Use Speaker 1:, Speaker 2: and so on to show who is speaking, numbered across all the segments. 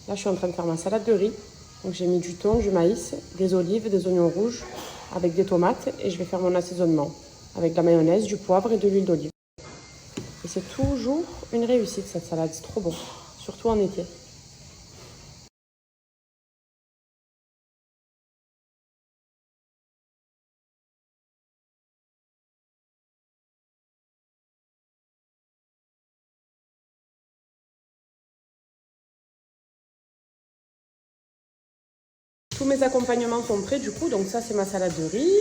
Speaker 1: Là, je suis en train de faire ma salade de riz. Donc, j'ai mis du thon, du maïs, des olives, des oignons rouges avec des tomates. Et je vais faire mon assaisonnement avec de la mayonnaise, du poivre et de l'huile d'olive. Et c'est toujours une réussite, cette salade. C'est trop bon, surtout en été. Tous mes accompagnements sont prêts du coup, donc ça c'est ma salade de riz,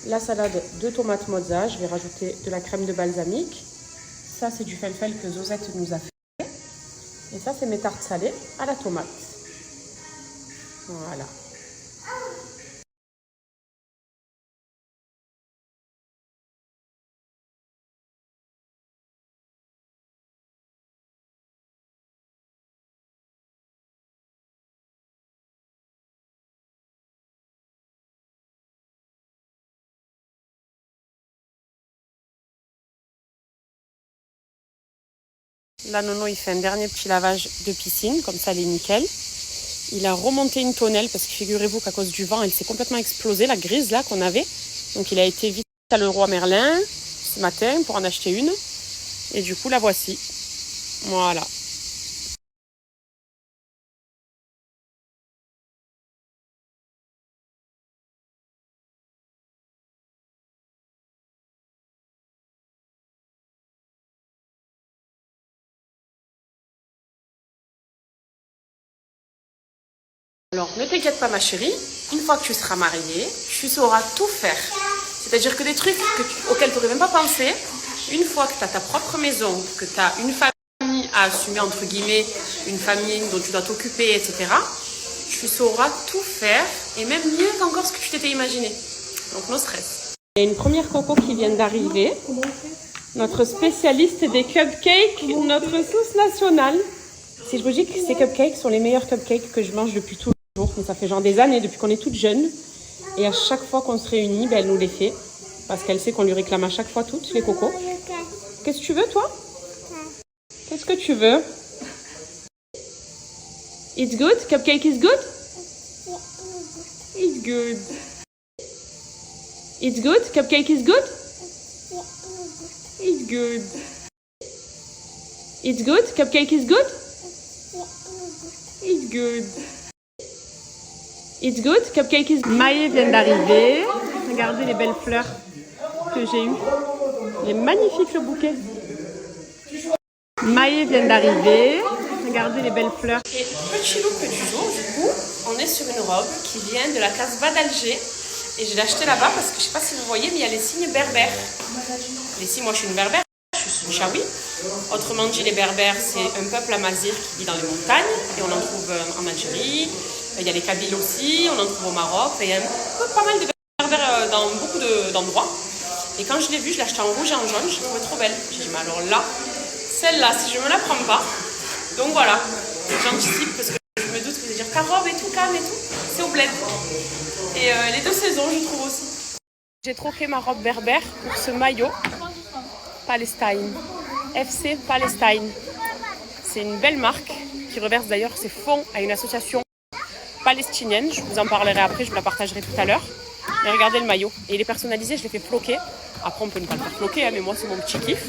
Speaker 1: la salade de tomates mozza, je vais rajouter de la crème de balsamique, ça c'est du falafel que Zozette nous a fait, et ça c'est mes tartes salées à la tomate. Voilà. Là, Nono, il fait un dernier petit lavage de piscine, comme ça, elle est nickel. Il a remonté une tonnelle parce que figurez-vous qu'à cause du vent, elle s'est complètement explosée, la grise là qu'on avait. Donc, il a été vite à Leroy Merlin ce matin pour en acheter une. Et du coup, la voici. Voilà. Alors, ne t'inquiète pas ma chérie, une fois que tu seras mariée, tu sauras tout faire. C'est-à-dire que des trucs auxquels tu n'aurais même pas pensé, une fois que tu as ta propre maison, que tu as une famille à assumer, entre guillemets, une famille dont tu dois t'occuper, etc., tu sauras tout faire, et même mieux qu'encore ce que tu t'étais imaginé. Donc, no stress. Il y a une première coco qui vient d'arriver, notre spécialiste des cupcakes, notre sauce nationale. Si je vous dis que ces cupcakes sont les meilleurs cupcakes que je mange depuis toujours. Mais ça fait genre des années, depuis qu'on est toute jeune. Et à chaque fois qu'on se réunit, elle nous les fait. Parce qu'elle sait qu'on lui réclame à chaque fois toutes, les cocos. Qu'est-ce que tu veux, toi? Qu'est-ce que tu veux? It's good? Cupcake is good? It's good. It's good? Cupcake is good? It's good. It's good? Cupcake is good? It's good. It's good? Cupcake is good? Maë vient d'arriver. Regardez les belles fleurs que j'ai eues. Il est magnifique le bouquet. Maë vient d'arriver. Regardez les belles fleurs. Et petit look du jour, du coup, on est sur une robe qui vient de la Casbah d'Alger. Et je l'ai achetée là-bas parce que je ne sais pas si vous voyez, mais il y a les signes berbères. Les signes, moi je suis une berbère, je suis une chaoui. Autrement dit, les berbères, c'est un peuple amazigh qui vit dans les montagnes. Et on en trouve en Algérie. Il y a les Kabyles aussi, on en trouve au Maroc. Et il y a pas mal de berbères dans beaucoup d'endroits. Et quand je l'ai vue, je l'ai achetée en rouge et en jaune. Je l'ai trouvée trop belle. J'ai dit, mais alors là, celle-là, si je ne me la prends pas. Donc voilà, j'anticipe parce que je me doute que vous allez dire ta robe et tout, calme et tout. C'est au bled. Et les deux saisons, je trouve aussi. J'ai troqué ma robe berbère pour ce maillot Palestine. FC Palestine. C'est une belle marque qui reverse d'ailleurs ses fonds à une association palestinienne. Je vous en parlerai après, je vous la partagerai tout à l'heure. Mais regardez le maillot. Et il est personnalisé, je l'ai fait floquer. Après, on peut ne pas le faire floquer, hein, mais moi, c'est mon petit kiff.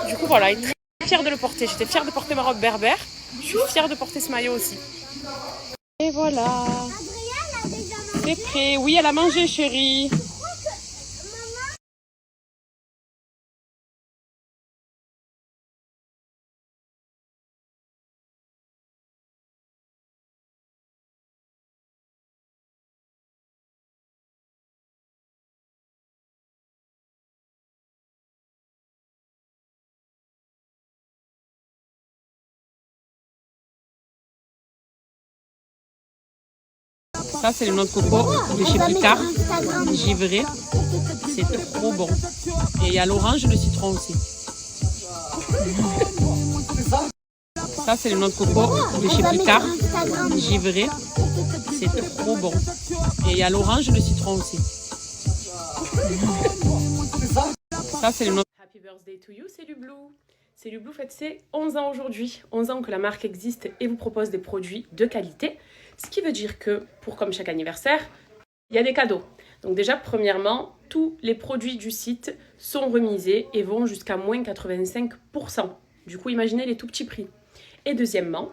Speaker 1: Du coup, voilà, il est très fière de le porter. J'étais fière de porter ma robe berbère. Je suis fière de porter ce maillot aussi. Et voilà. C'est prêt. Oui, elle a mangé, chérie. Ça, c'est le noix de coco de chez Picard, givré. C'est trop bon. Et il y a l'orange et le citron aussi. Ça, c'est le noix de coco de chez Picard, givré. C'est trop bon. Et il y a l'orange et le citron aussi. Ça, c'est le noix. Happy birthday to you, c'est du blue. Céline Blue fête ses 11 ans aujourd'hui. 11 ans que la marque existe et vous propose des produits de qualité. Ce qui veut dire que, pour comme chaque anniversaire, il y a des cadeaux. Donc déjà, premièrement, tous les produits du site sont remisés et vont jusqu'à moins 85%. Du coup, imaginez les tout petits prix. Et deuxièmement,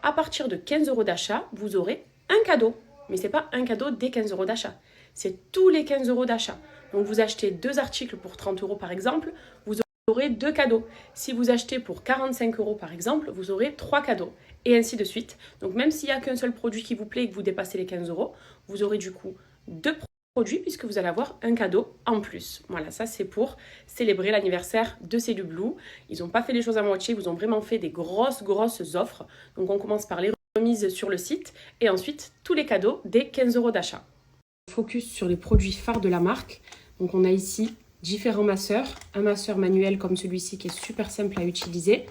Speaker 1: à partir de 15 € d'achat, vous aurez un cadeau. Mais ce n'est pas un cadeau dès 15 € d'achat. C'est tous les 15 € d'achat. Donc vous achetez 2 articles pour 30 € par exemple, vous aurez 2 cadeaux. Si vous achetez pour 45 € par exemple, vous aurez 3 cadeaux. Et ainsi de suite. Donc même s'il n'y a qu'un seul produit qui vous plaît et que vous dépassez les 15 €, vous aurez du coup 2 produits puisque vous allez avoir un cadeau en plus. Voilà, ça c'est pour célébrer l'anniversaire de Céline Blue. Ils n'ont pas fait les choses à moitié, ils ont vraiment fait des grosses offres. Donc on commence par les remises sur le site et ensuite tous les cadeaux dès 15 € d'achat. Focus sur les produits phares de la marque. Donc on a ici différents masseurs, un masseur manuel comme celui-ci qui est super simple à utiliser.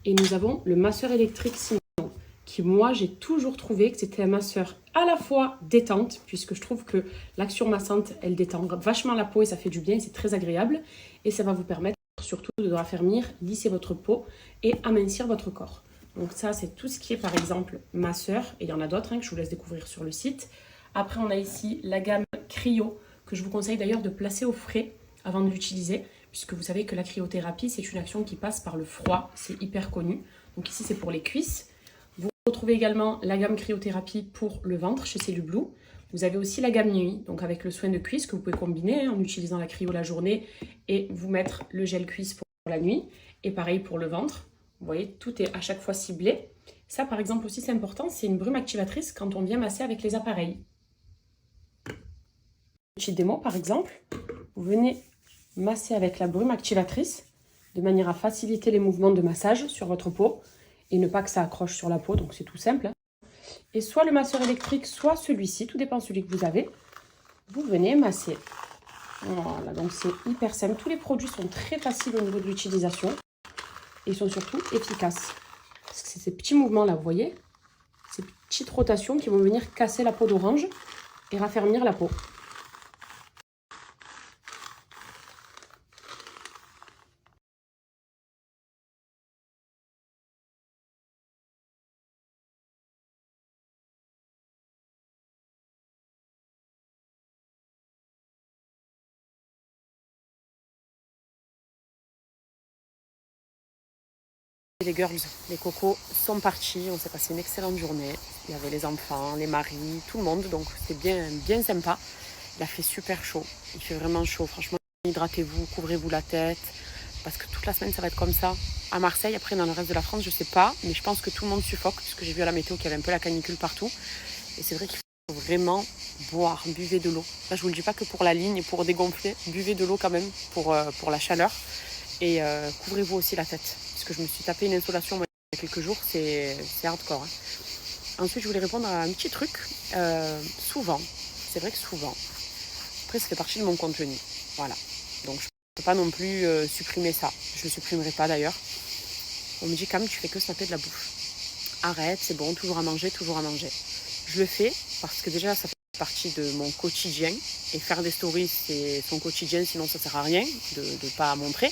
Speaker 1: Et nous avons le masseur électrique Simon, qui moi j'ai toujours trouvé que c'était un masseur à la fois détente, puisque je trouve que l'action massante, elle détend vachement la peau et ça fait du bien, c'est très agréable. Et ça va vous permettre surtout de raffermir, lisser votre peau et amincir votre corps. Donc ça, c'est tout ce qui est par exemple masseur, et il y en a d'autres que je vous laisse découvrir sur le site. Après, on a ici la gamme Cryo, que je vous conseille d'ailleurs de placer au frais avant de l'utiliser, puisque vous savez que la cryothérapie, c'est une action qui passe par le froid, c'est hyper connu. Donc ici, c'est pour les cuisses. Vous retrouvez également la gamme cryothérapie pour le ventre chez Céline Blue. Vous avez aussi la gamme nuit, donc avec le soin de cuisse que vous pouvez combiner en utilisant la cryo la journée et vous mettre le gel cuisse pour la nuit. Et pareil pour le ventre. Vous voyez, tout est à chaque fois ciblé. Ça, par exemple, aussi, c'est important, c'est une brume activatrice quand on vient masser avec les appareils. Petite démo, par exemple, vous venez masser avec la brume activatrice de manière à faciliter les mouvements de massage sur votre peau et ne pas que ça accroche sur la peau, donc c'est tout simple. Et soit le masseur électrique, soit celui-ci, tout dépend de celui que vous avez. Vous venez masser. Voilà, donc c'est hyper simple. Tous les produits sont très faciles au niveau de l'utilisation et ils sont surtout efficaces. Parce que c'est ces petits mouvements-là, vous voyez, ces petites rotations qui vont venir casser la peau d'orange et raffermir la peau. Les girls, les cocos sont partis, on s'est passé une excellente journée. Il y avait les enfants, les maris, tout le monde, donc c'était bien sympa. Il a fait super chaud, il fait vraiment chaud, franchement hydratez-vous, couvrez-vous la tête, parce que toute la semaine ça va être comme ça. À Marseille, après dans le reste de la France, je sais pas, mais je pense que tout le monde suffoque, puisque j'ai vu à la météo qu'il y avait un peu la canicule partout. Et c'est vrai qu'il faut vraiment boire, buvez de l'eau. Là je vous le dis pas que pour la ligne, pour dégonfler, buvez de l'eau quand même pour la chaleur. Et couvrez-vous aussi la tête. Parce que je me suis tapé une insolation il y a quelques jours, c'est hardcore. Ensuite, je voulais répondre à un petit truc. Souvent, c'est vrai que souvent, après ça fait partie de mon contenu. Voilà. Donc je ne peux pas non plus supprimer ça. Je ne le supprimerai pas d'ailleurs. On me dit quand même, tu fais que snapper de la bouffe. Arrête, c'est bon, toujours à manger, toujours à manger. Je le fais parce que déjà, ça fait partie de mon quotidien. Et faire des stories, c'est son quotidien, sinon ça ne sert à rien de ne pas montrer.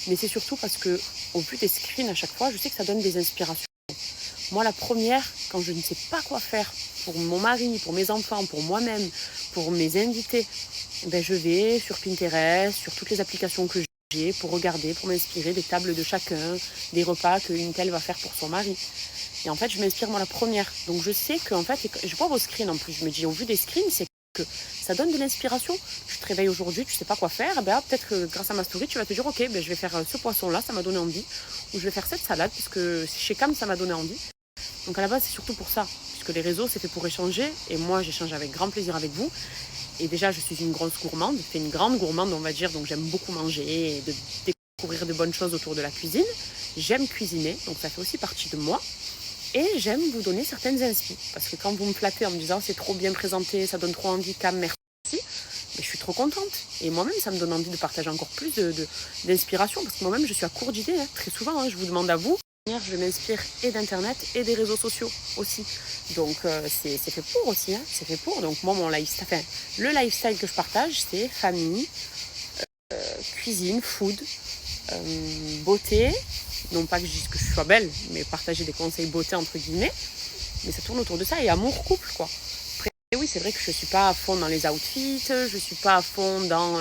Speaker 1: Mais c'est surtout parce que, au vu des screens à chaque fois, je sais que ça donne des inspirations. Moi, la première, quand je ne sais pas quoi faire pour mon mari, pour mes enfants, pour moi-même, pour mes invités, ben je vais sur Pinterest, sur toutes les applications que j'ai pour regarder, pour m'inspirer des tables de chacun, des repas qu'une telle va faire pour son mari. Et en fait, je m'inspire moi la première. Donc je sais qu'en fait, je vois vos screens en plus, je me dis, au vu des screens, c'est que ça donne de l'inspiration. Tu te réveilles aujourd'hui, tu sais pas quoi faire, ben peut-être que grâce à ma story, tu vas te dire ok, ben je vais faire ce poisson-là, ça m'a donné envie, ou je vais faire cette salade, puisque chez Cam, ça m'a donné envie. Donc à la base, c'est surtout pour ça, puisque les réseaux, c'est fait pour échanger, et moi, j'échange avec grand plaisir avec vous. Et déjà, je suis une grosse gourmande, c'est une grande gourmande, on va dire, donc j'aime beaucoup manger et de découvrir de bonnes choses autour de la cuisine. J'aime cuisiner, donc ça fait aussi partie de moi. Et j'aime vous donner certaines inspi. Parce que quand vous me flattez en me disant c'est trop bien présenté, ça donne trop envie, Cam, merci, mais je suis trop contente. Et moi-même, ça me donne envie de partager encore plus d'inspiration. Parce que moi-même, je suis à court d'idées. Très souvent, je vous demande à vous. Je m'inspire et d'Internet et des réseaux sociaux aussi. Donc, c'est fait pour aussi. C'est fait pour. Donc, moi, mon lifestyle, enfin, le lifestyle que je partage, c'est famille, cuisine, food. beauté. Non pas que je dise que je sois belle, mais partager des conseils beauté entre guillemets. Mais ça tourne autour de ça et amour couple quoi. Après, oui, c'est vrai que je suis pas à fond dans les outfits, je suis pas à fond dans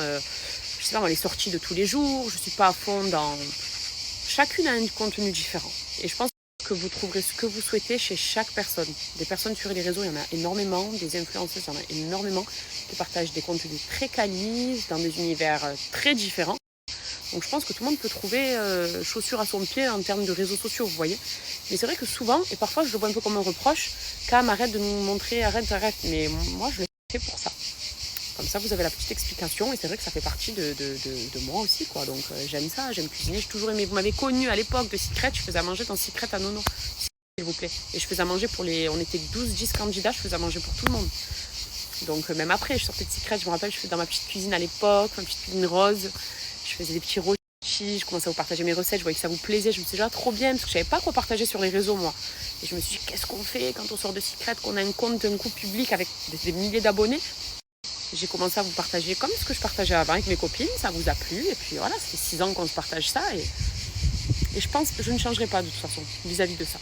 Speaker 1: je sais pas, dans les sorties de tous les jours, je suis pas à fond dans... Chacune a un contenu différent. Et je pense que vous trouverez ce que vous souhaitez chez chaque personne. Des personnes sur les réseaux, il y en a énormément. Des influenceuses, il y en a énormément qui partagent des contenus très quali, dans des univers très différents. Donc je pense que tout le monde peut trouver chaussure à son pied en termes de réseaux sociaux, vous voyez. Mais c'est vrai que souvent, et parfois je le vois un peu comme un reproche, Cam, arrête de nous montrer, arrête. Mais moi je le fais pour ça. Comme ça, vous avez la petite explication et c'est vrai que ça fait partie de moi aussi, quoi. Donc j'aime ça, j'aime cuisiner, j'ai toujours aimé. Vous m'avez connue à l'époque de Secret, je faisais à manger dans Secret à Nono, s'il vous plaît. Et je faisais à manger pour les... On était 12-10 candidats, je faisais à manger pour tout le monde. Donc même après, je sortais de Secret, je me rappelle, je faisais dans ma petite cuisine à l'époque, ma petite cuisine rose. Je faisais des petits rôtis, je commençais à vous partager mes recettes, je voyais que ça vous plaisait. Je me suis dit, trop bien, parce que je savais pas quoi partager sur les réseaux, moi. Et je me suis dit, qu'est-ce qu'on fait quand on sort de Secret, qu'on a un compte d'un coup public avec des milliers d'abonnés? J'ai commencé à vous partager comme ce que je partageais avant avec mes copines, ça vous a plu. Et puis voilà, ça fait 6 ans qu'on se partage ça. Et je pense que je ne changerai pas de toute façon vis-à-vis de ça.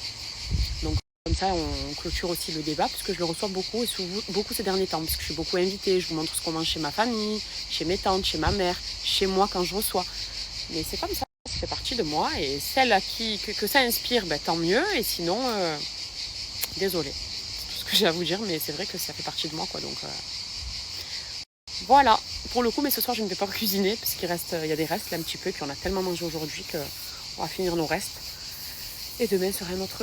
Speaker 1: Donc comme ça, on clôture aussi le débat, parce que je le reçois beaucoup, et beaucoup ces derniers temps, parce que je suis beaucoup invitée. Je vous montre ce qu'on mange chez ma famille, chez mes tantes, chez ma mère, chez moi quand je reçois. Mais c'est comme ça, ça fait partie de moi. Et celle à qui que ça inspire, tant mieux. Et sinon, désolée. C'est tout ce que j'ai à vous dire, mais c'est vrai que ça fait partie de moi, quoi. Donc... Voilà, pour le coup, mais ce soir je ne vais pas cuisiner parce qu'il y a des restes là un petit peu, et puis on a tellement mangé aujourd'hui qu'on va finir nos restes. Et demain sera un autre.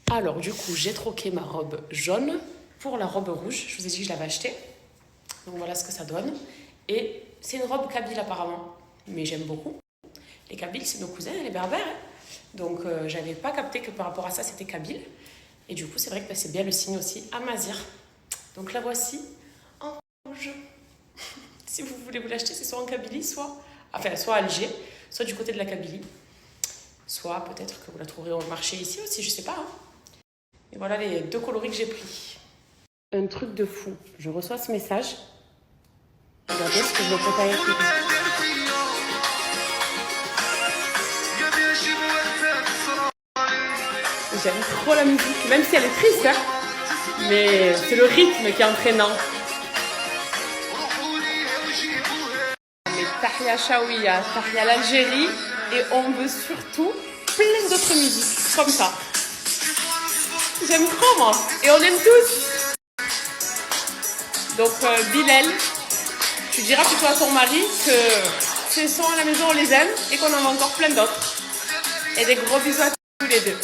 Speaker 1: Alors du coup, j'ai troqué ma robe jaune pour la robe rouge. Je vous ai dit que je l'avais achetée. Donc voilà ce que ça donne. Et c'est une robe kabyle apparemment, mais j'aime beaucoup. Les Kabyles, c'est nos cousins, les berbères. Hein. Donc j'avais pas capté que par rapport à ça, c'était kabyle. Et du coup, c'est vrai que c'est bien le signe aussi Amazir. Donc la voici en rouge. Si vous voulez vous l'acheter, c'est soit en Kabylie, soit à Alger, soit du côté de la Kabylie. Soit peut-être que vous la trouverez au marché ici aussi, je sais pas. Hein. Et voilà les 2 coloris que j'ai pris. Un truc de fou. Je reçois ce message. Regardez ce que je me prépare à écouter. J'aime trop la musique, même si elle est triste, hein. Mais c'est le rythme qui est entraînant. Mais Tahia Chaouia, Tahia l'Algérie, et on veut surtout plein d'autres musiques comme ça. J'aime trop moi, et on aime tous. Donc Bilal, tu diras plutôt à ton mari que ces sons à la maison on les aime et qu'on en a encore plein d'autres. Et des gros bisous à tous les deux.